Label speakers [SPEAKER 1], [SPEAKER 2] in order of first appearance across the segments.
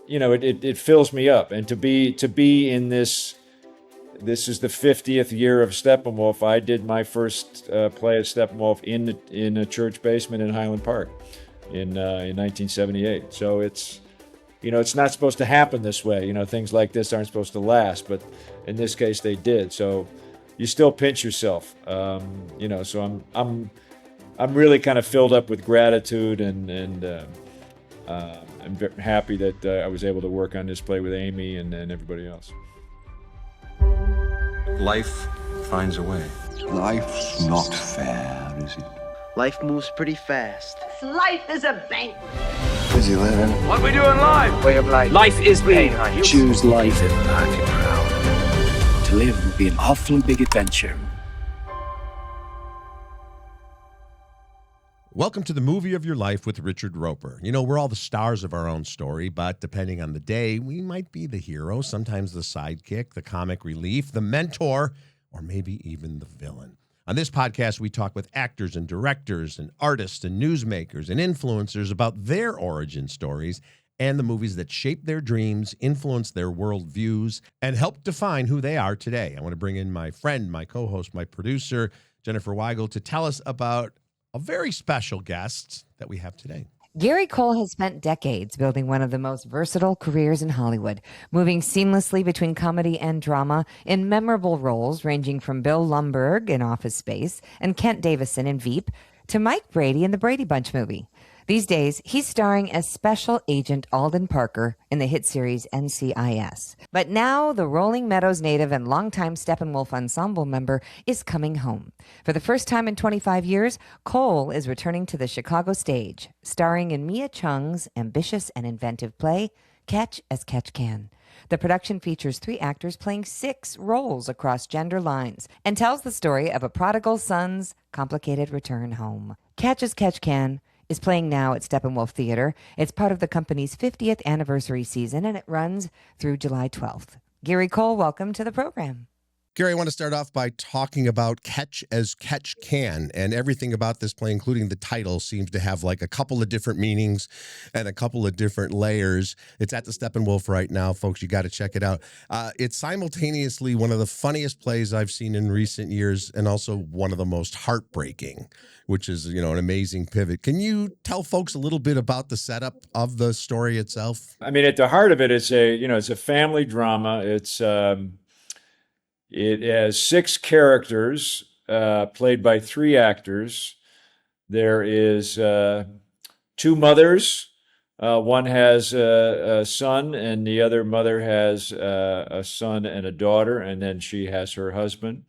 [SPEAKER 1] it fills me up. And to be in this is the 50th year of Steppenwolf. I did my first play as Steppenwolf in a church basement in Highland Park in 1978. So it's not supposed to happen this way. Things like this aren't supposed to last, but in this case they did. So you still pinch yourself. So I'm really kind of filled up with gratitude, and I'm very happy that I was able to work on this play with Amy and everybody else.
[SPEAKER 2] Life finds a way.
[SPEAKER 3] Life's not fair, is it?
[SPEAKER 4] Life moves pretty fast.
[SPEAKER 5] Life is a banquet.
[SPEAKER 3] Busy living.
[SPEAKER 2] What we do in life?
[SPEAKER 4] Way of life.
[SPEAKER 6] Life is pain.
[SPEAKER 3] Choose life in party proud. To live would be an awfully big adventure.
[SPEAKER 7] Welcome to the movie of your life with Richard Roeper. We're all the stars of our own story, but depending on the day, we might be the hero, sometimes the sidekick, the comic relief, the mentor, or maybe even the villain. On this podcast, we talk with actors and directors and artists and newsmakers and influencers about their origin stories and the movies that shape their dreams, influence their worldviews, and help define who they are today. I want to bring in my friend, my co-host, my producer, Jennifer Weigel, to tell us about a very special guest that we have today.
[SPEAKER 8] Gary Cole has spent decades building one of the most versatile careers in Hollywood, moving seamlessly between comedy and drama in memorable roles ranging from Bill Lumbergh in Office Space and Kent Davison in Veep to Mike Brady in the Brady Bunch movie. These days, he's starring as Special Agent Alden Parker in the hit series NCIS. But now, the Rolling Meadows native and longtime Steppenwolf Ensemble member is coming home. For the first time in 25 years, Cole is returning to the Chicago stage, starring in Mia Chung's ambitious and inventive play, Catch as Catch Can. The production features 3 actors playing 6 roles across gender lines and tells the story of a prodigal son's complicated return home. Catch as Catch Can is playing now at Steppenwolf Theatre. It's part of the company's 50th anniversary season, and it runs through July 12th. Gary Cole, welcome to the program.
[SPEAKER 7] Gary, I want to start off by talking about Catch as Catch Can, and everything about this play, including the title, seems to have like a couple of different meanings and a couple of different layers. It's at the Steppenwolf right now, folks. You got to check it out. It's simultaneously one of the funniest plays I've seen in recent years, and also one of the most heartbreaking, which is, an amazing pivot. Can you tell folks a little bit about the setup of the story itself?
[SPEAKER 1] I mean, at the heart of it, it's a family drama. It has 6 characters played by 3 actors. There is 2 mothers. One has a son, and the other mother has a son and a daughter, and then she has her husband.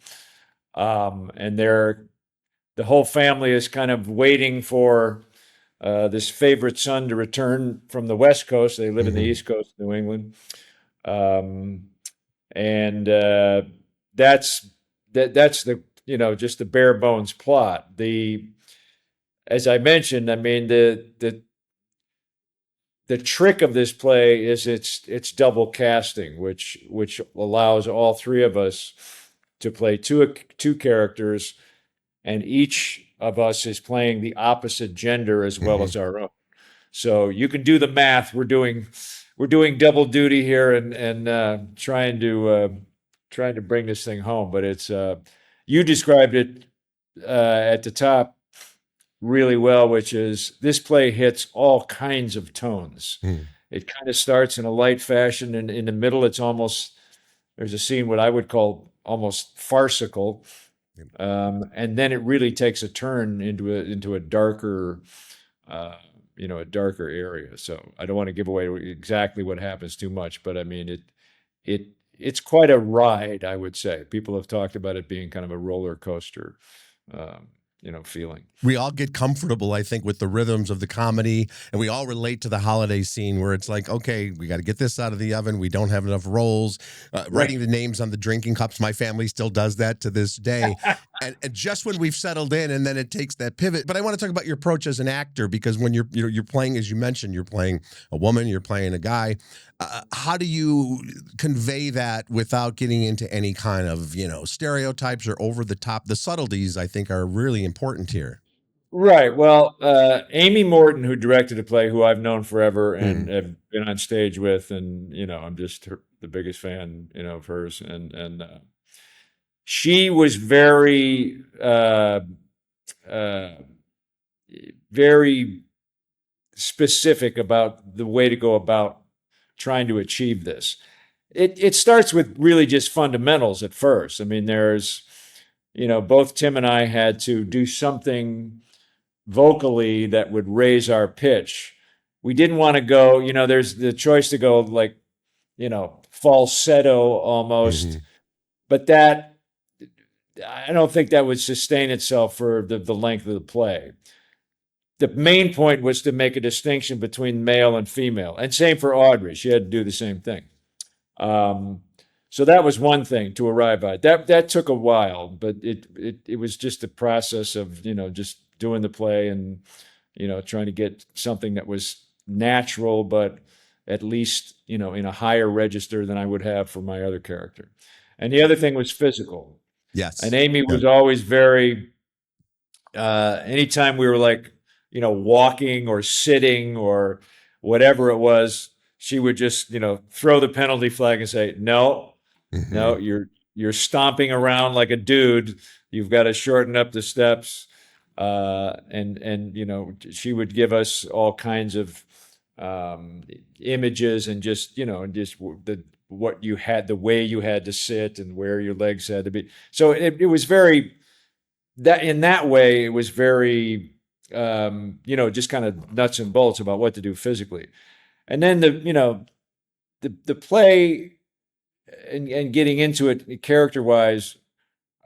[SPEAKER 1] And the whole family is kind of waiting for this favorite son to return from the West Coast. They live in the East Coast of New England. That's the just the bare bones plot. As I mentioned, I mean the trick of this play is it's double casting, which allows all 3 of us to play two characters, and each of us is playing the opposite gender as well as our own. So you can do the math. We're doing double duty here and trying to bring this thing home. But it's you described it at the top really well, which is this play hits all kinds of tones. It kind of starts in a light fashion, and in the middle there's a scene what I would call almost farcical, and then it really takes a turn into a darker a darker area. So I don't want to give away exactly what happens too much, but I mean it's quite a ride, I would say. People have talked about it being kind of a roller coaster, feeling.
[SPEAKER 7] We all get comfortable, I think, with the rhythms of the comedy, and we all relate to the holiday scene where it's like, okay, we got to get this out of the oven. We don't have enough rolls. Writing the names on the drinking cups. My family still does that to this day. and just when we've settled in, and then it takes that pivot. But I want to talk about your approach as an actor, because when you're playing, as you mentioned, you're playing a woman, you're playing a guy. How do you convey that without getting into any kind of, stereotypes or over the top? The subtleties, I think, are really important here.
[SPEAKER 1] Right. Well, Amy Morton, who directed the play, who I've known forever and
[SPEAKER 7] Mhm.
[SPEAKER 1] have been on stage with, and I'm just the biggest fan, of hers, and she was uh, very specific about the way to go about trying to achieve this. It starts with really just fundamentals at first. I mean, there's, both Tim and I had to do something vocally that would raise our pitch. We didn't want to go, there's the choice to go like, falsetto almost,
[SPEAKER 7] Mhm.
[SPEAKER 1] but that, I don't think that would sustain itself for the length of the play. The main point was to make a distinction between male and female, and same for Audrey. She had to do the same thing. Um, so that was one thing to arrive at. That took a while, but it was just a process of just doing the play and trying to get something that was natural, but at least in a higher register than I would have for my other character. And the other thing was physical. And
[SPEAKER 7] Yes.
[SPEAKER 1] Amy
[SPEAKER 7] Yeah.
[SPEAKER 1] was always very. Anytime we were like walking or sitting or whatever it was, she would just throw the penalty flag and say, "No, no,
[SPEAKER 7] Mhm.
[SPEAKER 1] you're stomping around like a dude. You've got to shorten up the steps." And she would give us all kinds of um, images and just the what you had, the way you had to sit and where your legs had to be. So it was very that in that way it was very just kind of nuts and bolts about what to do physically. And then the play and getting into it character wise,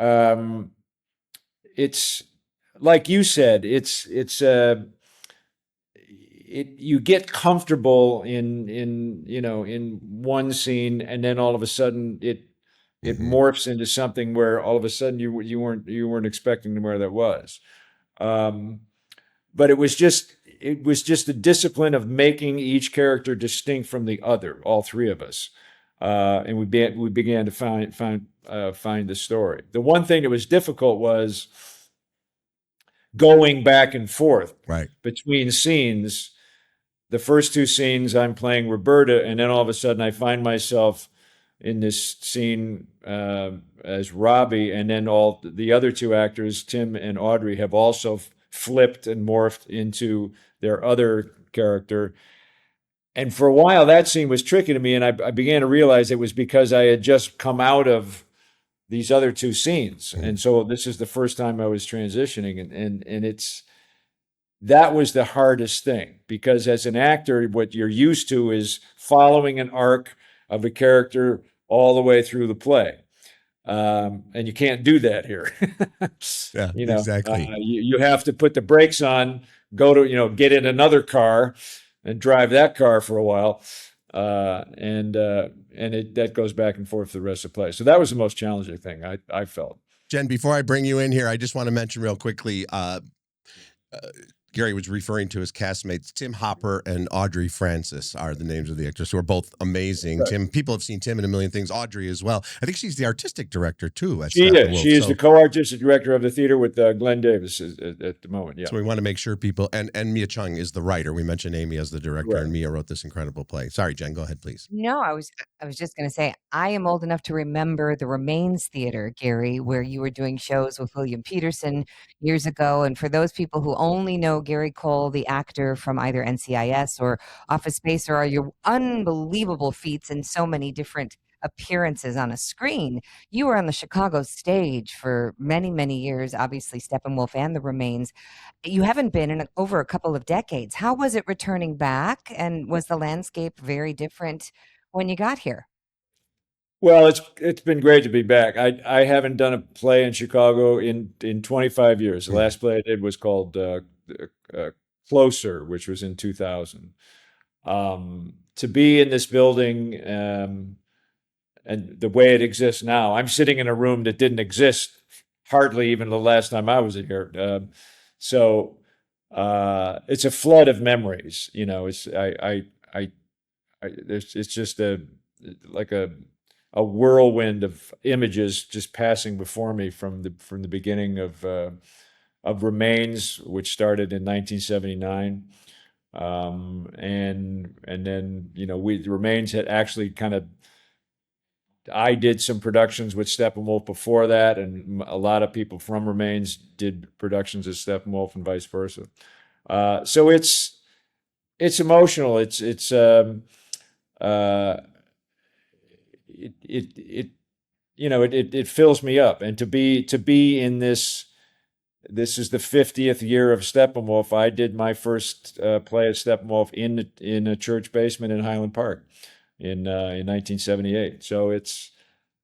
[SPEAKER 1] um, it's like you said, you get comfortable in one scene, and then all of a sudden it
[SPEAKER 7] Mhm.
[SPEAKER 1] morphs into something where all of a sudden you weren't expecting where that was. Um, but it was just the discipline of making each character distinct from the other, all three of us, and we began to find the story. The one thing that was difficult was going back and forth
[SPEAKER 7] Right.
[SPEAKER 1] between scenes. The first two scenes I'm playing Roberta, and then all of a sudden I find myself in this scene as Robbie, and then all the other two actors, Tim and Audrey, have also flipped and morphed into their other character. And for a while, that scene was tricky to me, and I began to realize it was because I had just come out of these other two scenes,
[SPEAKER 7] Mhm.
[SPEAKER 1] and so this is the first time I was transitioning, and it's that was the hardest thing because as an actor, what you're used to is following an arc of a character all the way through the play. And you can't do that here.
[SPEAKER 7] Yeah, exactly.
[SPEAKER 1] You have to put the brakes on, go to, get in another car and drive that car for a while. And that goes back and forth for the rest of the play. So that was the most challenging thing I felt.
[SPEAKER 7] Jen, before I bring you in here, I just want to mention real quickly, uh, Gary was referring to his castmates. Tim Hopper and Audrey Francis are the names of the actors who are both amazing.
[SPEAKER 1] Right.
[SPEAKER 7] Tim, people have seen Tim in a million things. Audrey as well. I think she's the artistic director too at
[SPEAKER 1] She is.
[SPEAKER 7] Steppenwolf.
[SPEAKER 1] She is the co-artistic director of the theater with Glenn Davis at the moment. Yeah.
[SPEAKER 7] So we want to make sure people and Mia Chung is the writer. We mentioned Amy as the director,
[SPEAKER 1] Right.
[SPEAKER 7] and Mia wrote this incredible play. Sorry, Jen, go ahead, please.
[SPEAKER 8] No, I was just going to say I am old enough to remember the Remains Theater, Gary, where you were doing shows with William Peterson years ago. And for those people who only know Gary Cole, the actor from either NCIS or Office Space, or your unbelievable feats in so many different appearances on a screen, you were on the Chicago stage for many, many years. Obviously, Steppenwolf and the Remains. You haven't been in over a couple of decades. How was it returning back? And was the landscape very different when you got here?
[SPEAKER 1] Well, it's been great to be back. I haven't done a play in Chicago in 25 years. The
[SPEAKER 7] Mm.
[SPEAKER 1] last play I did was called uh, Closer, which was in 2000. To be in this building and the way it exists now, I'm sitting in a room that didn't exist hardly even the last time I was here. So it's a flood of memories. It's it's just like a whirlwind of images just passing before me from the beginning of Remains, which started in 1979. And then, the Remains had actually I did some productions with Steppenwolf before that, and a lot of people from Remains did productions of Steppenwolf and vice versa. So it's emotional. Uh, it fills me up, and to be in this. This is the 50th year of Steppenwolf. I did my first play of Steppenwolf in a church basement in Highland Park in 1978. So it's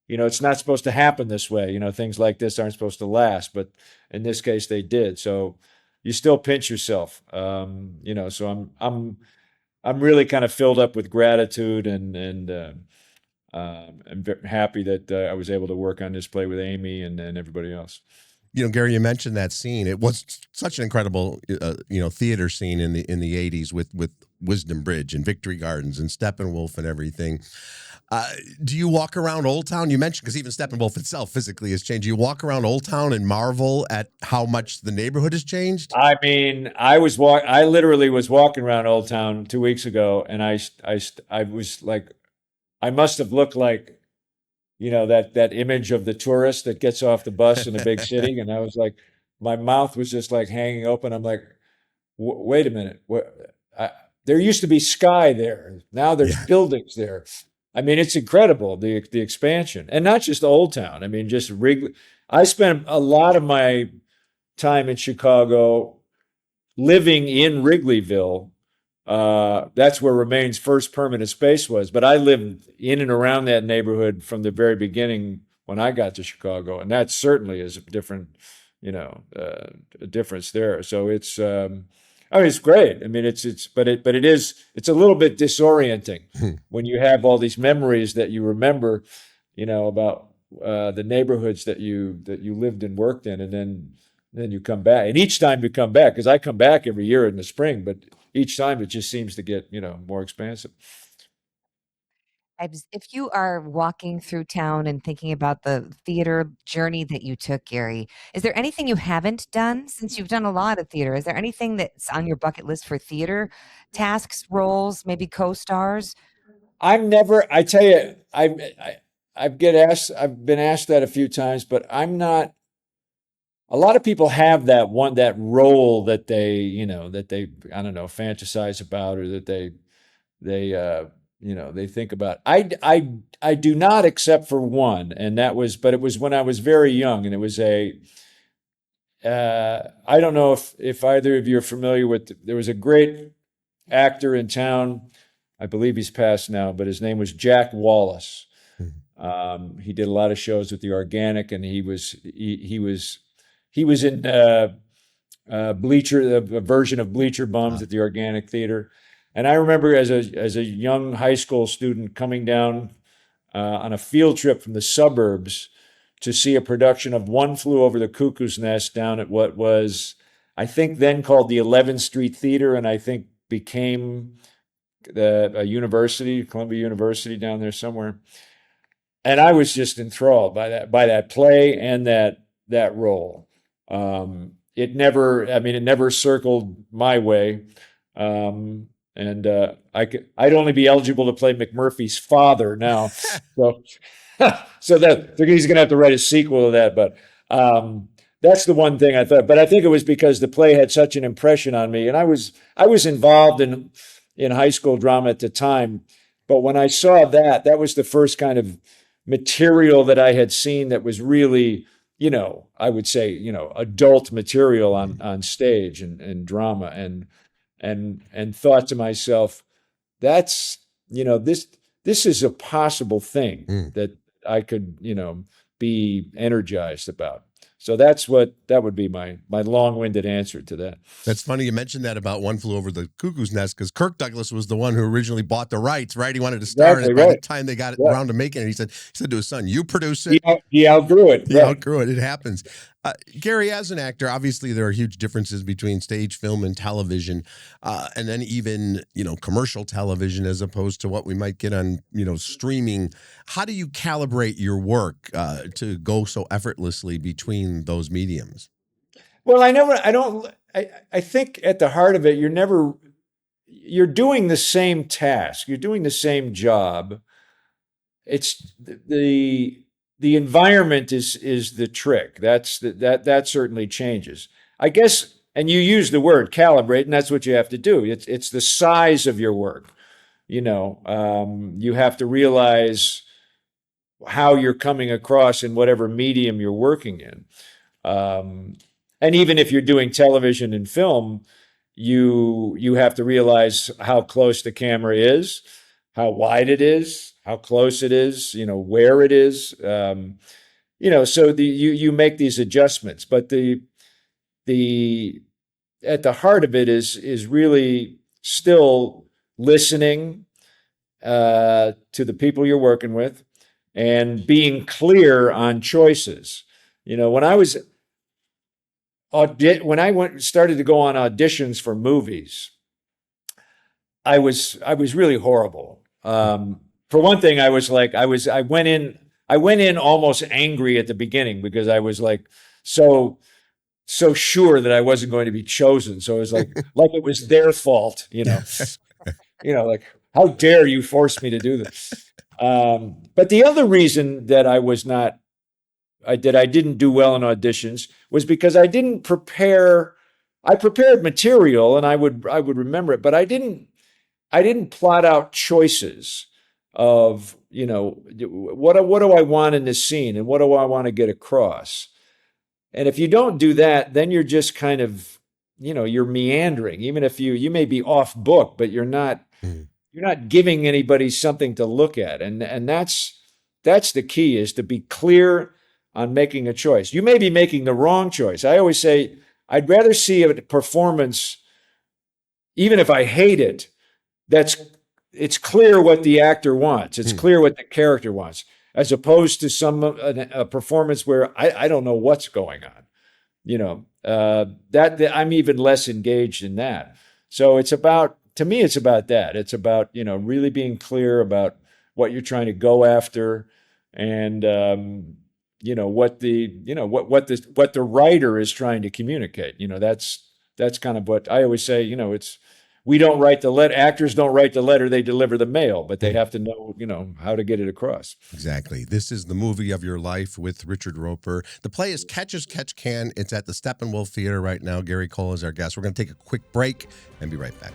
[SPEAKER 1] not supposed to happen this way. Things like this aren't supposed to last, but in this case they did. So you still pinch yourself. So I'm really kind of filled up with gratitude, and I'm very happy that I was able to work on this play with Amy and everybody else.
[SPEAKER 7] Gary, you mentioned that scene. It was such an incredible, theater scene in the 80s with Wisdom Bridge and Victory Gardens and Steppenwolf and everything. Do you walk around Old Town? You mentioned, because even Steppenwolf itself physically has changed. Do you walk around Old Town and marvel at how much the neighborhood has changed?
[SPEAKER 1] I mean, I literally was walking around Old Town 2 weeks ago, and I was like, I must have looked like, that image of the tourist that gets off the bus in a big city. And I was like, my mouth was just like hanging open. I'm like, wait a minute. There used to be sky there. Now there's buildings there. I mean, it's incredible, the expansion. And not just Old Town. I mean, just Wrigley. I spent a lot of my time in Chicago living in Wrigleyville. That's where Remain's first permanent space was. But I lived in and around that neighborhood from the very beginning when I got to Chicago, and that certainly is a different, a difference there. So it's great. I mean, it's a little bit disorienting when you have all these memories that you remember, about the neighborhoods that you lived and worked in, and then you come back. And each time you come back, because I come back every year in the spring, but each time it just seems to get, more expansive.
[SPEAKER 8] If you are walking through town and thinking about the theater journey that you took, Gary, is there anything you haven't done since you've done a lot of theater? Is there anything that's on your bucket list for theater tasks, roles, maybe co-stars?
[SPEAKER 1] I tell you, I've been asked that a few times, but I'm not. A lot of people have that role that they, I don't know, fantasize about, or that they think about. I do not, except for one, and but it was when I was very young, and it was I don't know if either of you are familiar with, there was a great actor in town, I believe he's passed now, but his name was Jack Wallace. He did a lot of shows with the Organic, and he was in a version of Bleacher Bums at the Organic Theater. And I remember as a young high school student coming down on a field trip from the suburbs to see a production of One Flew Over the Cuckoo's Nest down at what was, I think, then called the 11th Street Theater, and I think became a university, Columbia University down there somewhere. And I was just enthralled by that play and that role. It never circled my way. And I'd only be eligible to play McMurphy's father now. So that he's going to have to write a sequel to that. But that's the one thing I thought. But I think it was because the play had such an impression on me. And I was involved in high school drama at the time. But when I saw that was the first kind of material that I had seen that was really, I would say, adult material on stage and drama, and thought to myself, that's, this is a possible thing that I could, be energized about. So that would be my long-winded answer to that.
[SPEAKER 7] That's funny you mentioned that about One Flew Over the Cuckoo's Nest, because Kirk Douglas was the one who originally bought the rights, right? He wanted to star in it. By the time they got around to making it, he said to his son, "You produce it."
[SPEAKER 1] He outgrew it.
[SPEAKER 7] He outgrew it. It happens. Gary, as an actor, obviously there are huge differences between stage, film, and television, and then even commercial television as opposed to what we might get on streaming. How do you calibrate your work to go so effortlessly between those mediums?
[SPEAKER 1] Well, I think at the heart of it, you're doing the same task. You're doing the same job. It's the environment is the trick. That certainly changes. I guess, and you use the word calibrate, and that's what you have to do. It's the size of your work. You have to realize how you're coming across in whatever medium you're working in. And even if you're doing television and film, you have to realize how close the camera is, how wide it is, how close it is, where it is. So you make these adjustments, but the at the heart of it is really still listening to the people you're working with and being clear on choices. When I started to go on auditions for movies, I was really horrible. For one thing, I went in almost angry at the beginning because I was like so sure that I wasn't going to be chosen. So it was like it was their fault, like, how dare you force me to do this? But the other reason that I didn't do well in auditions was because I didn't prepare. I prepared material and I would remember it, but I didn't plot out choices of, what do I want in this scene and what do I want to get across? And if you don't do that, then you're just kind of, you're meandering. Even if you may be off book, but you're not giving anybody something to look at. And that's the key, is to be clear on making a choice. You may be making the wrong choice. I always say, I'd rather see a performance, even if I hate it, it's clear what the actor wants. It's clear what the character wants, as opposed to a performance where I don't know what's going on. That I'm even less engaged in that. So to me, it's about that. It's about, really being clear about what you're trying to go after, and what the writer is trying to communicate. That's kind of what I always say. We don't write the letter. Actors don't write the letter; they deliver the mail. But they have to know, how to get it across.
[SPEAKER 7] Exactly. This is the movie of your life with Richard Roeper. The play is Catch as Catch Can. It's at the Steppenwolf Theatre right now. Gary Cole is our guest. We're going to take a quick break and be right back.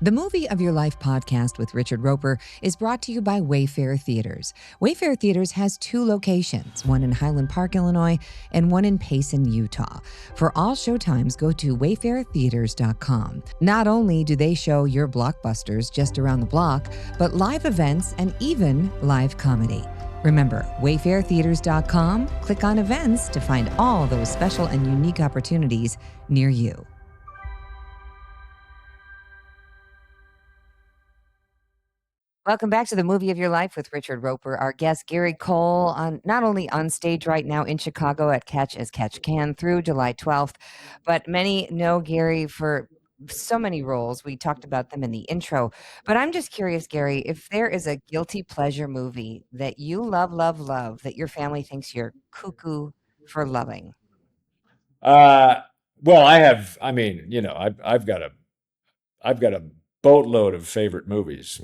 [SPEAKER 8] The Movie of Your Life podcast with Richard Roeper is brought to you by Wayfair Theaters. Wayfair Theaters has 2 locations, one in Highland Park, Illinois, and one in Payson, Utah. For all showtimes, go to wayfairtheaters.com. Not only do they show your blockbusters just around the block, but live events and even live comedy. Remember, wayfairtheaters.com. Click on events to find all those special and unique opportunities near you. Welcome back to the Movie of Your Life with Richard Roeper. Our guest, Gary Cole, not only on stage right now in Chicago at Catch as Catch Can through July 12th, but many know Gary for so many roles. We talked about them in the intro. But I'm just curious, Gary, if there is a guilty pleasure movie that you love, that your family thinks you're cuckoo for loving.
[SPEAKER 1] Well, I've got a boatload of favorite movies.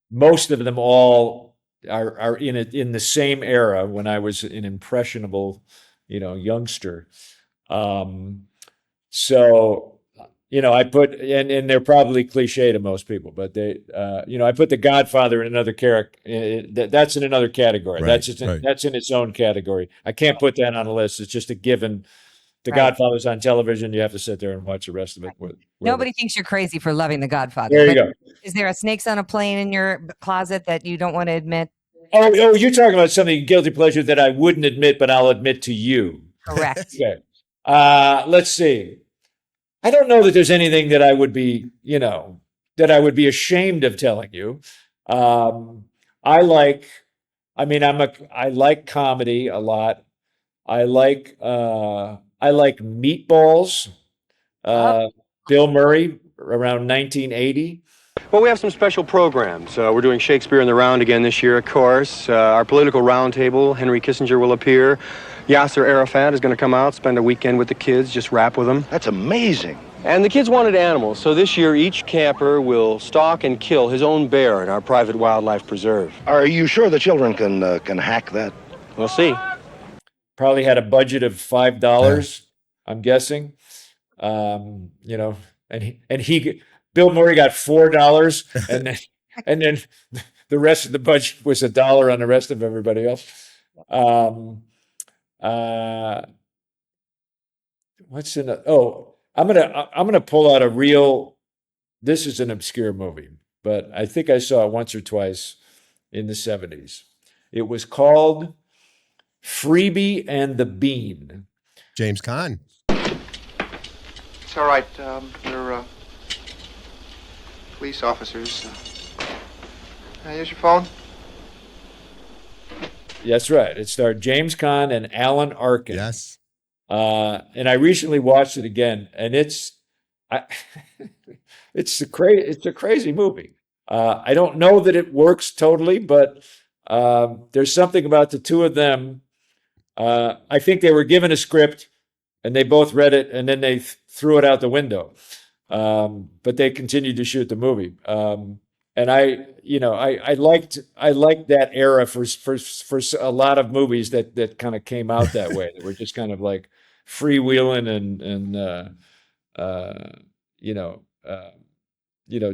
[SPEAKER 1] Most of them all are in the same era when I was an impressionable, youngster. So, I put, and they're probably cliche to most people, but I put The Godfather in another character. That's in another category.
[SPEAKER 7] Right,
[SPEAKER 1] That's in its own category. I can't put that on a list. It's just a given. The
[SPEAKER 8] Right.
[SPEAKER 1] Godfather's on television. You have to sit there and watch the rest of it.
[SPEAKER 8] Nobody thinks you're crazy for loving The Godfather.
[SPEAKER 1] There you
[SPEAKER 8] but
[SPEAKER 1] go.
[SPEAKER 8] Is there a Snakes on a Plane in your closet that you don't want to admit?
[SPEAKER 1] Oh, you're talking about something guilty pleasure that I wouldn't admit, but I'll admit to you.
[SPEAKER 8] Correct.
[SPEAKER 1] Okay. Let's see. I don't know that there's anything that I would be, ashamed of telling you. I like comedy a lot. I like Meatballs. Bill Murray around 1980.
[SPEAKER 6] Well, we have some special programs. We're doing Shakespeare in the Round again this year, of course. Our political roundtable, Henry Kissinger will appear. Yasser Arafat is going to come out, spend a weekend with the kids, just rap with them.
[SPEAKER 2] That's amazing.
[SPEAKER 6] And the kids wanted animals, so this year each camper will stalk and kill his own bear in our private wildlife preserve.
[SPEAKER 2] Are you sure the children can hack that?
[SPEAKER 6] We'll see.
[SPEAKER 1] Probably had a budget of $5, I'm guessing. You know, and Bill Murray got $4, and then the rest of the budget was $1 on the rest of everybody else. What's in it? Oh, I'm gonna pull out a real. This is an obscure movie, but I think I saw it once or twice in the 70s. It was called Freebie and the Bean.
[SPEAKER 7] James Caan.
[SPEAKER 9] It's all right. We're police officers. Here's your phone.
[SPEAKER 1] That's right. It starred James Caan and Alan Arkin.
[SPEAKER 7] Yes.
[SPEAKER 1] And I recently watched it again, and it's a crazy movie. I don't know that it works totally, but there's something about the two of them. I think they were given a script, and they both read it, and then they threw it out the window. But they continued to shoot the movie. And I liked that era for a lot of movies that kind of came out that way. That were just kind of like freewheeling and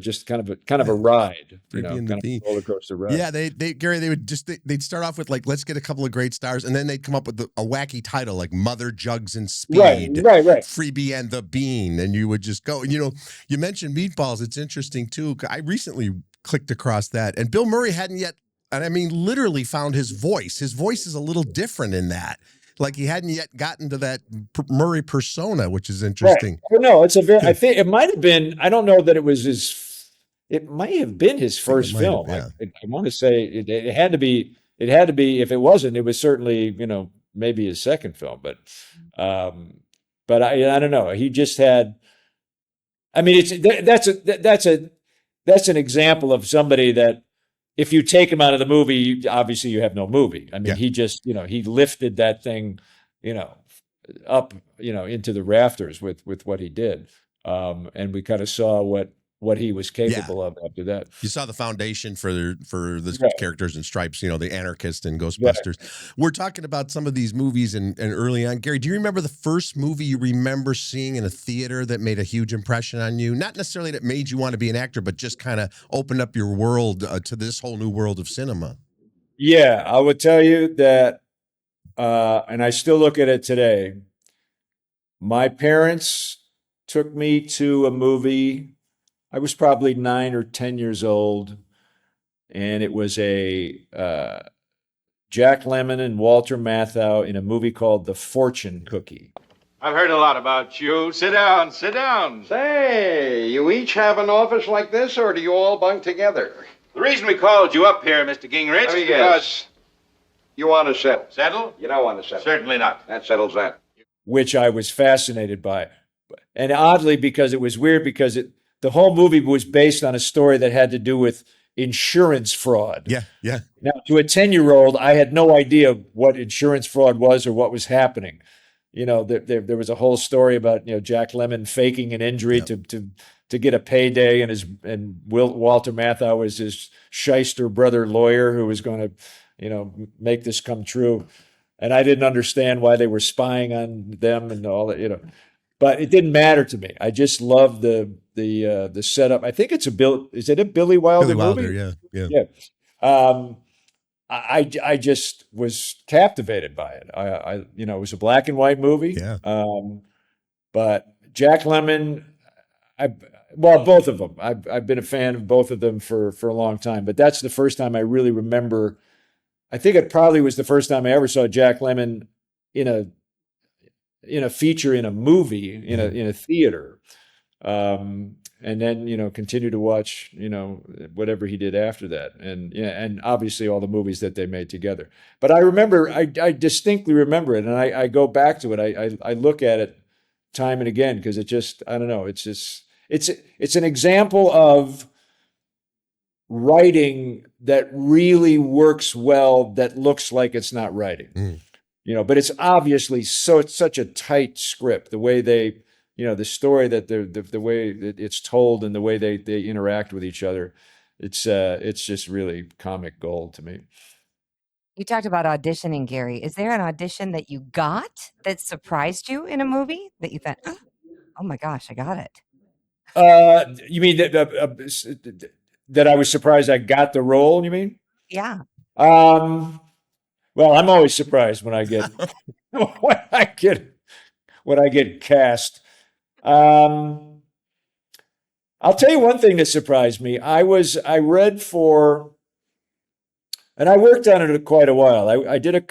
[SPEAKER 1] just kind of a ride, kind of a roller coaster ride.
[SPEAKER 7] Yeah, Gary, they'd start off with like, let's get a couple of great stars, and then they'd come up with a wacky title like Mother Jugs and Speed,
[SPEAKER 1] right,
[SPEAKER 7] Freebie and the Bean, and you would just go. You mentioned Meatballs. It's interesting too. I recently clicked across that, and Bill Murray hadn't yet, and I mean literally found his voice. His voice is a little different in that. Like he hadn't yet gotten to that Murray persona, which is interesting.
[SPEAKER 1] Right. No, it's I think it might have been. I don't know that it was his. It might have been his first film. I want to say it had to be. It had to be. If it wasn't, it was certainly maybe his second film. But I don't know. He just had. I mean, that's an example of somebody that. If you take him out of the movie, obviously you have no movie. I mean, he just, he lifted that thing, up, into the rafters with what he did. And we kind of saw what he was capable of after that.
[SPEAKER 7] You saw the foundation for the characters in Stripes, the anarchist and Ghostbusters. Right. We're talking about some of these movies and early on. Gary, do you remember the first movie you remember seeing in a theater that made a huge impression on you? Not necessarily that made you want to be an actor, but just kind of opened up your world to this whole new world of cinema.
[SPEAKER 1] Yeah, I would tell you that, and I still look at it today. My parents took me to a movie. I was probably 9 or 10 years old, and it was a Jack Lemmon and Walter Matthau in a movie called The Fortune Cookie.
[SPEAKER 10] I've heard a lot about you. Sit down, sit down.
[SPEAKER 9] Say, you each have an office like this, or do you all bunk together?
[SPEAKER 10] The reason we called you up here, Mr. Gingrich,
[SPEAKER 9] Let me guess. You want to settle.
[SPEAKER 10] Settle?
[SPEAKER 9] You don't want to settle.
[SPEAKER 10] Certainly not.
[SPEAKER 9] That settles that.
[SPEAKER 1] Which I was fascinated by. And oddly, because it was weird, because the whole movie was based on a story that had to do with insurance fraud.
[SPEAKER 7] Yeah.
[SPEAKER 1] Now, to a 10-year-old, I had no idea what insurance fraud was or what was happening. There was a whole story about Jack Lemmon faking an injury to get a payday, and Walter Matthau was his shyster brother lawyer who was going to make this come true. And I didn't understand why they were spying on them and all that. But it didn't matter to me. I just loved the setup. I think it's is it a Billy Wilder movie?
[SPEAKER 7] Billy Wilder,
[SPEAKER 1] yeah. I just was captivated by it. It was a black and white movie.
[SPEAKER 7] Yeah.
[SPEAKER 1] But Jack Lemmon, both of them. I've been a fan of both of them for a long time. But that's the first time I really remember. I think it probably was the first time I ever saw Jack Lemmon in a feature in a movie in a theater, and then continue to watch whatever he did after that, and obviously all the movies that they made together. But I remember, I distinctly remember it, and I go back to it. I look at it time and again because it just, I don't know, it's an example of writing that really works well that looks like it's not writing. But it's obviously it's such a tight script, the way they, the story that the way that it's told and the way they interact with each other. It's just really comic gold to me.
[SPEAKER 8] You talked about auditioning, Gary. Is there an audition that you got that surprised you in a movie that you thought, oh my gosh, I got it?
[SPEAKER 1] You mean that I was surprised I got the role, you mean?
[SPEAKER 8] Yeah.
[SPEAKER 1] Well, I'm always surprised when I get when I get cast. I'll tell you one thing that surprised me. I read for, and I worked on it quite a while. I did a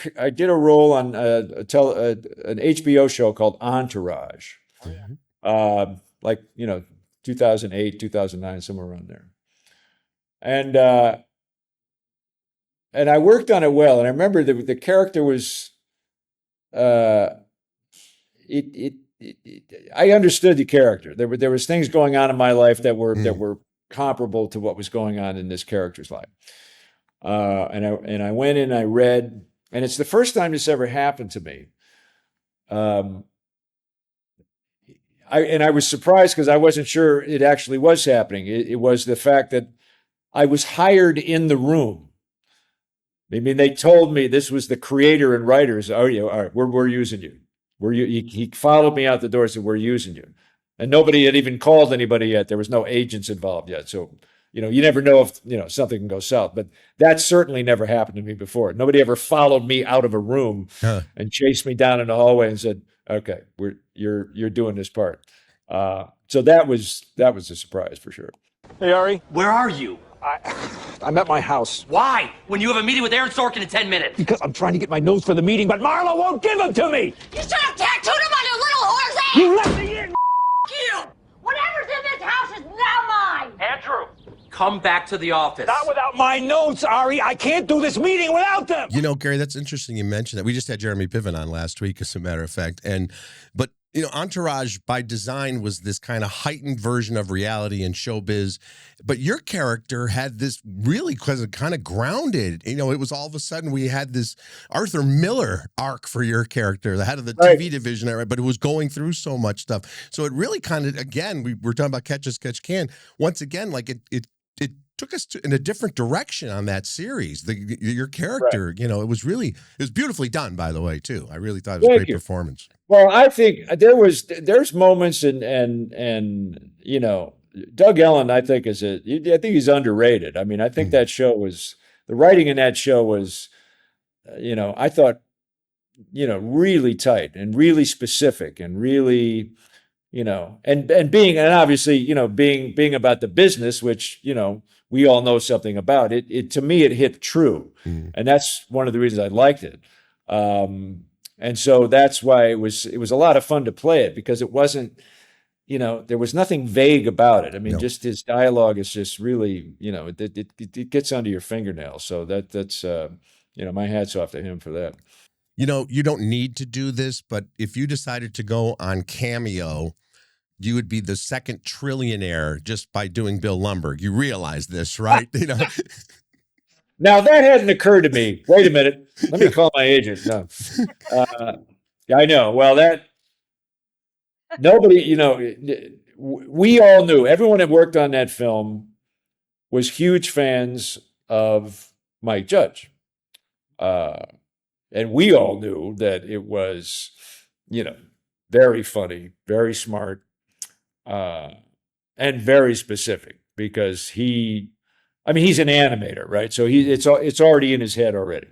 [SPEAKER 1] role on an HBO show called Entourage, 2008, 2009, somewhere around there. And I worked on it well. And I remember the character was, I understood the character. There was things going on in my life that were comparable to what was going on in this character's life. And I went in, I read, and it's the first time this ever happened to me. I was surprised because I wasn't sure it actually was happening. It was the fact that I was hired in the room. I mean, they told me this was the creator and writers. Oh, yeah, all right, we're using you. He followed me out the door and said, we're using you. And nobody had even called anybody yet. There was no agents involved yet. So, you never know if, something can go south. But that certainly never happened to me before. Nobody ever followed me out of a room and chased me down in the hallway and said, okay, you're doing this part. So that was a surprise for sure.
[SPEAKER 10] Hey, Ari.
[SPEAKER 11] Where are you?
[SPEAKER 10] I'm at my house.
[SPEAKER 11] Why? When you have a meeting with Aaron Sorkin in 10 minutes.
[SPEAKER 10] Because I'm trying to get my notes for the meeting, but Marlo won't give them to me.
[SPEAKER 5] You should have tattooed him on your little horse ass!
[SPEAKER 10] You let me in.
[SPEAKER 5] You! Whatever's in this house is now mine!
[SPEAKER 11] Andrew, come back to the office.
[SPEAKER 10] Not without my notes, Ari. I can't do this meeting without them.
[SPEAKER 7] Gary, that's interesting you mentioned that. We just had Jeremy Piven on last week, as a matter of fact. But Entourage by design was this kind of heightened version of reality and showbiz. But your character had this really kind of grounded. It was all of a sudden we had this Arthur Miller arc for your character, the head of the TV division, but it was going through so much stuff. So it really kind of, again, we were talking about Catch as Catch Can. Once again, like it took us in a different direction on that series. Your character, it was beautifully done, by the way, too. I really thought it was a great performance.
[SPEAKER 1] Well, I think there's moments and Doug Ellen, I think I think he's underrated. I mean, I think that show was, the writing in that show was, I thought, really tight and really specific and really, and obviously, being about the business, which, we all know something about it. To me, it hit true. And that's one of the reasons I liked it. And so that's why it was a lot of fun to play it, because it wasn't, there was nothing vague about it. I mean, just his dialogue is just really, it gets under your fingernails. So that's my hat's off to him for that.
[SPEAKER 7] You don't need to do this, but if you decided to go on Cameo, you would be the second trillionaire just by doing Bill Lumbergh. You realize this, right?
[SPEAKER 1] Now, that hadn't occurred to me. Wait a minute. Let me call my agent. No. I know. Well, nobody, we all knew. Everyone that worked on that film was huge fans of Mike Judge. And we all knew that it was, very funny, very smart, and very specific, because he's an animator, right? So it's already in his head already.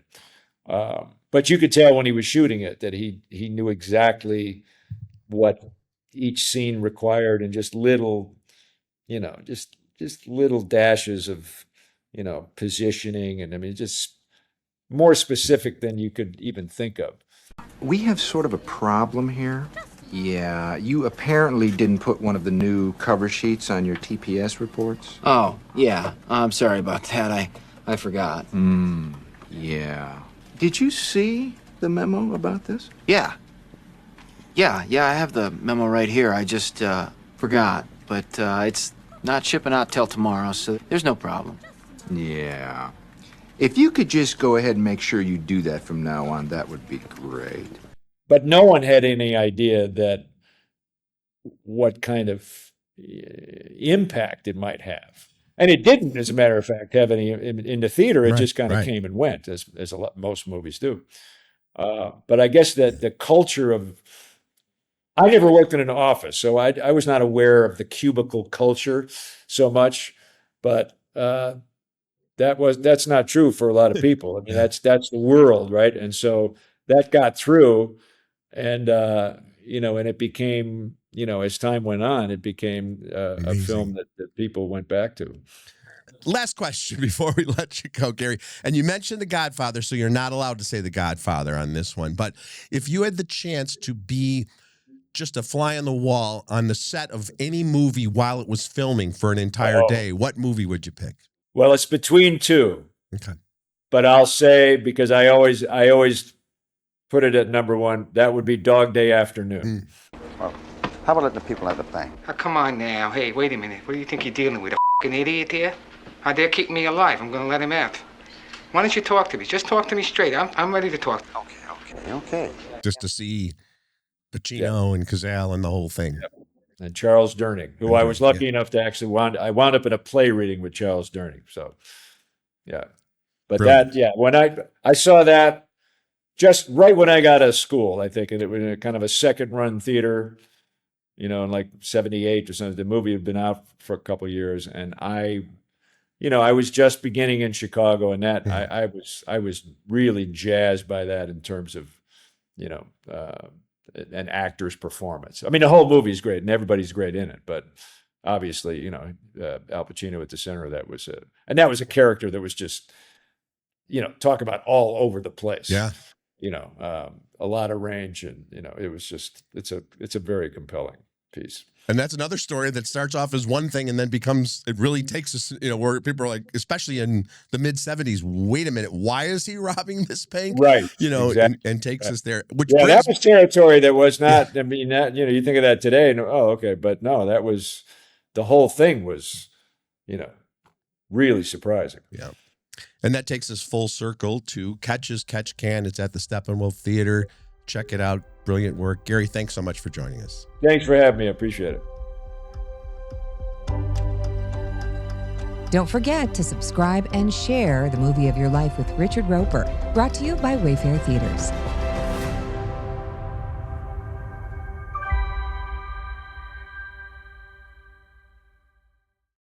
[SPEAKER 1] But you could tell when he was shooting it that he knew exactly what each scene required, and just little, just little dashes of, positioning, and just more specific than you could even think of.
[SPEAKER 9] We have sort of a problem here. Yeah, you apparently didn't put one of the new cover sheets on your TPS reports.
[SPEAKER 4] Oh, yeah. I'm sorry about that. I forgot.
[SPEAKER 9] Yeah. Did you see the memo about this?
[SPEAKER 4] Yeah. Yeah, I have the memo right here. I just forgot. But it's not shipping out till tomorrow, so there's no problem.
[SPEAKER 9] Yeah. If you could just go ahead and make sure you do that from now on, that would be great.
[SPEAKER 1] But no one had any idea that what kind of impact it might have. And it didn't, as a matter of fact, have any in the theater. It just kind of came and went, as most movies do. But I guess that the culture of, I never worked in an office, so I was not aware of the cubicle culture so much. But that's not true for a lot of people. I mean, that's the world, right? And so that got through, and and it became, as time went on, it became a film that people went back to.
[SPEAKER 7] Last question before we let you go, Gary. And you mentioned The Godfather, so you're not allowed to say The Godfather on this one. But if you had the chance to be just a fly on the wall on the set of any movie while it was filming for an entire day, what movie would you pick?
[SPEAKER 1] Well, it's between two.
[SPEAKER 7] Okay.
[SPEAKER 1] But I'll say, because I always put it at number one, that would be Dog Day Afternoon.
[SPEAKER 12] Well, how about letting the people have the bank?
[SPEAKER 13] Oh, come on now. Hey, wait a minute. What do you think you're dealing with? A f***ing idiot here? How dare keep me alive? I'm going to let him out. Why don't you talk to me? Just talk to me straight. I'm ready to talk.
[SPEAKER 12] Okay.
[SPEAKER 7] Just to see Pacino and Cazale and the whole thing.
[SPEAKER 1] Yep. And Charles Durning, who I was lucky enough to actually I wound up in a play reading with Charles Durning. So, yeah. But
[SPEAKER 7] Brilliant.
[SPEAKER 1] When I saw that just right when I got out of school, I think, and it was kind of a second run theater, in like 78 or something. The movie had been out for a couple of years, and I was just beginning in Chicago, and that I was really jazzed by that in terms of, an actor's performance. I mean, the whole movie is great and everybody's great in it, but obviously, Al Pacino at the center of that was that was a character that was just, talk about all over the place.
[SPEAKER 7] Yeah.
[SPEAKER 1] A lot of range, and, it was just, it's a very compelling piece.
[SPEAKER 7] And that's another story that starts off as one thing and then it really takes us, where people are like, especially in the mid 70s, wait a minute, why is he robbing this bank?
[SPEAKER 1] Right.
[SPEAKER 7] Exactly. and takes us there.
[SPEAKER 1] That was territory that was not, I mean, that, you think of that today and, okay. But no, that was, the whole thing was, really surprising.
[SPEAKER 7] Yeah. And that takes us full circle to Catch as Catch Can. It's at the Steppenwolf Theatre. Check it out. Brilliant work. Gary, thanks so much for joining us.
[SPEAKER 1] Thanks for having me. I appreciate it.
[SPEAKER 8] Don't forget to subscribe and share The Movie of Your Life with Richard Roeper, brought to you by Wayfair Theaters.